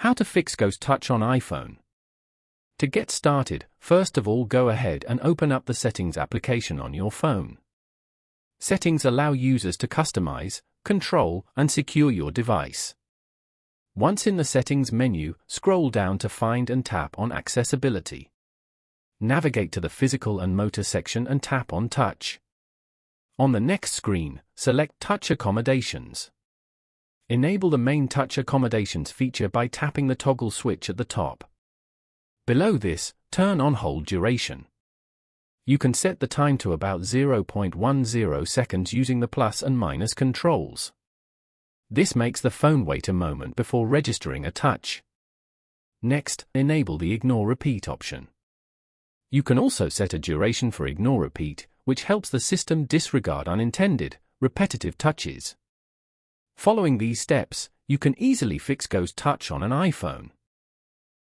How to fix Ghost Touch on iPhone. To get started, first of all go ahead and open up the Settings application on your phone. Settings allow users to customize, control, and secure your device. Once in the Settings menu, scroll down to find and tap on Accessibility. Navigate to the Physical and Motor section and tap on Touch. On the next screen, select Touch Accommodations. Enable the main Touch Accommodations feature by tapping the toggle switch at the top. Below this, turn on hold duration. You can set the time to about 0.10 seconds using the plus and minus controls. This makes the phone wait a moment before registering a touch. Next, enable the Ignore Repeat option. You can also set a duration for Ignore Repeat, which helps the system disregard unintended, repetitive touches. Following these steps, you can easily fix Ghost Touch on an iPhone.